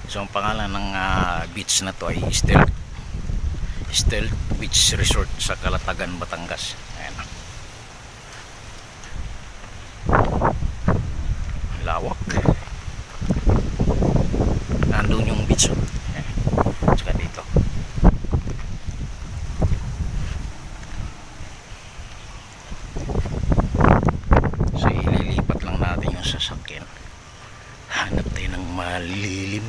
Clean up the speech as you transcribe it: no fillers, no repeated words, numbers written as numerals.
So ang pangalan ng beach na to ay Stealth Beach Resort sa Calatagan, Batangas. Ayan. Lawak. Nandun yung beach. Ayan. Tsaka dito. So ililipat lang natin yung sasakyan. Hanap tayo ng malilim.